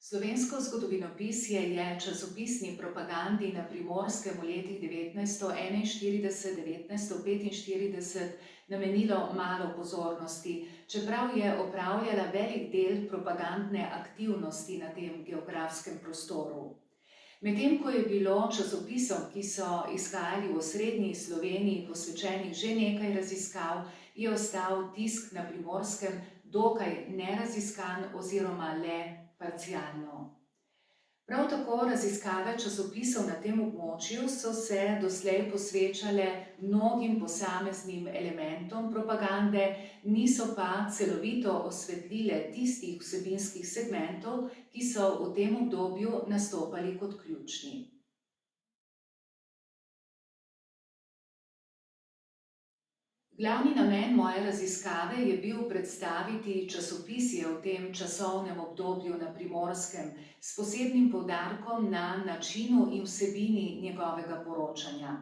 Slovensko zgodovinopisje je časopisni propagandi na Primorskem v letih 1941–1945 namenilo malo pozornosti, čeprav je opravljala velik del propagandne aktivnosti na tem geografskem prostoru. Medtem ko je bilo časopisom, ki so izhajali v osrednji Sloveniji, posvečenih že nekaj raziskav, je ostal tisk na Primorskem dokaj neraziskan oziroma le parcialno. Prav tako raziskave časopisov na tem območju so se doslej posvečale mnogim posameznim elementom propagande, niso pa celovito osvetlile tistih vsebinskih segmentov, ki so v tem obdobju nastopali kot ključni. Glavni namen moje raziskave je bil predstaviti časopisje v tem časovnem obdobju na Primorskem s posebnim poudarkom na načinu in vsebini njegovega poročanja.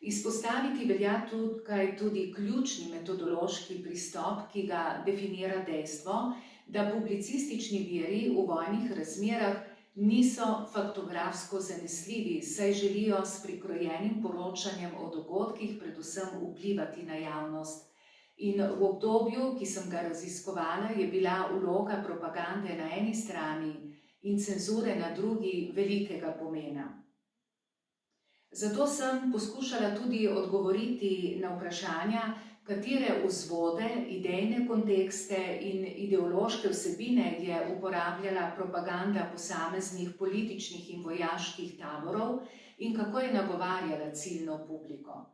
Izpostaviti velja tukaj tudi ključni metodološki pristop, ki ga definira dejstvo, da publicistični viri v vojnih razmerah niso faktografsko zanesljivi, saj želijo s prikrojenim poročanjem o dogodkih predvsem vplivati na javnost. In v obdobju, ki sem ga raziskovala, je bila vloga propagande na eni strani in cenzure na drugi velikega pomena. Zato sem poskušala tudi odgovoriti na vprašanja, katere vzvode, idejne kontekste in ideološke vsebine je uporabljala propaganda posameznih političnih in vojaških taborov in kako je nagovarjala ciljno publiko.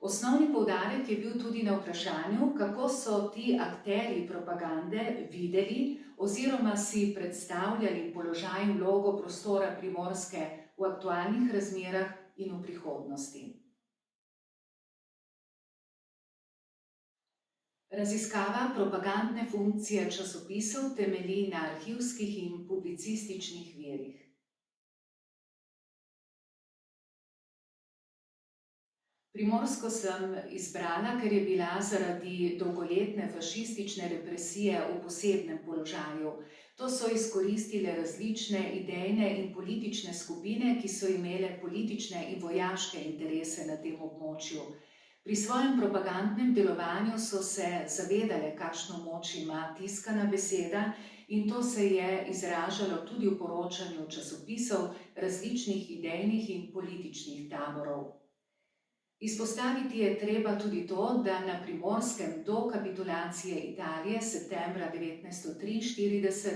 Osnovni poudarek je bil tudi na vprašanju, kako so ti akterji propagande videli oziroma si predstavljali položaj in vlogo prostora Primorske v aktualnih razmerah in v prihodnosti. Raziskava propagandne funkcije časopisov temelji na arhivskih in publicističnih virih. Primorsko sem izbrala, ker je bila zaradi dolgoletne fašistične represije v posebnem položaju. To so izkoristile različne idejne in politične skupine, ki so imele politične in vojaške interese na tem območju. Pri svojem propagandnem delovanju so se zavedale, kakšno moč ima tiskana beseda, in to se je izražalo tudi v poročanju časopisov različnih idejnih in političnih taborov. Izpostaviti je treba tudi to, da na Primorskem do kapitulacije Italije septembra 1943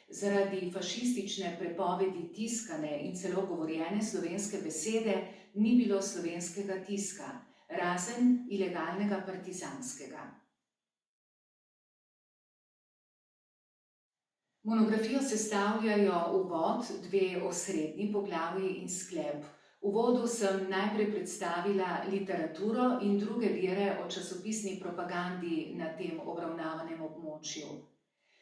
zaradi fašistične prepovedi tiskane in celo govorjene slovenske besede ni bilo slovenskega tiska, razen ilegalnega partizanskega. Monografijo sestavljajo uvod, dve osrednji poglavji in sklep. V uvodu sem najprej predstavila literaturo in druge vire o časopisni propagandi na tem obravnavanem območju.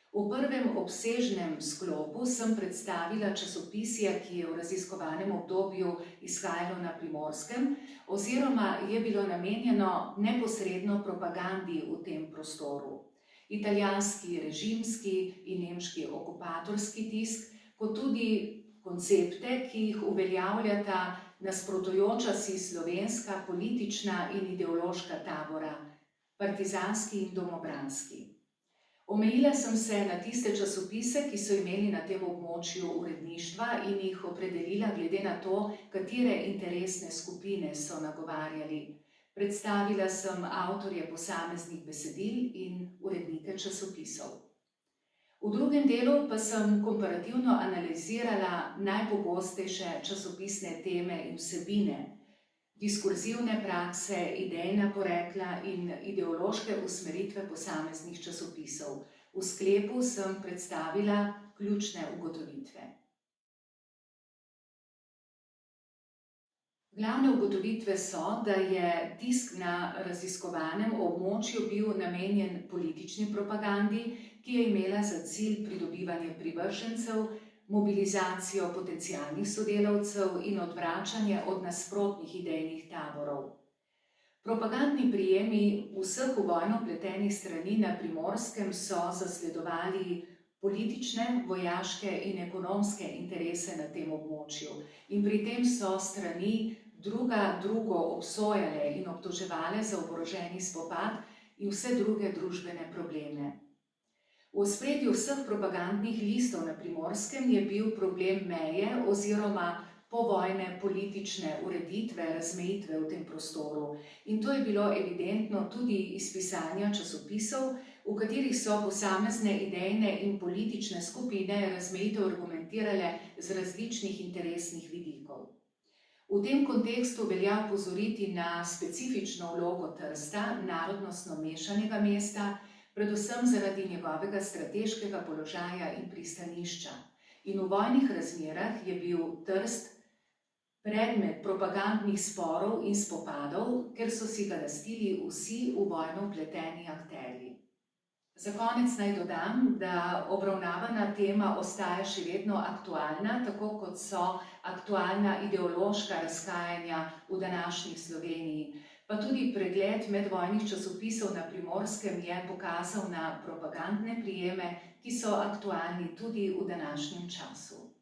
V prvem obsežnem sklopu sem predstavila časopisje, ki je v raziskovanem obdobju izhajalo na Primorskem, oziroma je bilo namenjeno neposredno propagandi v tem prostoru. Italijanski režimski in nemški okupatorski tisk, kot tudi koncepte, ki jih uveljavljata nasprotujoča si slovenska politična in ideološka tabora, partizanski in domobranski. Omejila sem se na tiste časopise, ki so imeli na tem območju uredništva, in jih opredelila glede na to, katere interesne skupine so nagovarjali. Predstavila sem avtorje posameznih besedil in urednike časopisov. V drugem delu pa sem komparativno analizirala najpogostejše časopisne teme in vsebine, diskurzivne prakse, idejna porekla in ideološke usmeritve posameznih časopisov. V sklepu sem predstavila ključne ugotovitve. Glavne ugotovitve so, da je tisk na raziskovanem območju bil namenjen politični propagandi, ki je imela za cilj pridobivanje privržencev, mobilizacijo potencialnih sodelavcev in odvračanje od nasprotnih idejnih taborov. Propagandni prijemi vseh v vojno vpletenih strani na Primorskem so zasledovali politične, vojaške in ekonomske interese na tem območju. In pri tem so strani drugo obsojale in obtoževale za oboroženi spopad in vse druge družbene probleme. V ospredju vseh propagandnih listov na Primorskem je bil problem meje oziroma povojne politične ureditve, razmejitve v tem prostoru. In to je bilo evidentno tudi iz pisanja časopisov, v katerih so posamezne idejne in politične skupine razmejitev argumentirale z različnih interesnih vidikov. V tem kontekstu velja opozoriti na specifično vlogo Trsta, narodnostno mešanega mesta, predvsem zaradi njegovega strateškega položaja in pristanišča. In v vojnih razmerah je bil Trst predmet propagandnih sporov in spopadov, ker so si ga lastili vsi v vojno vpleteni akterji. Za konec naj dodam, da obravnavana tema ostaja še vedno aktualna, tako kot so aktualna ideološka razhajanja v današnji Sloveniji. Pa tudi pregled medvojnih časopisov na Primorskem je pokazal na propagandne prijeme, ki so aktualni tudi v današnjem času.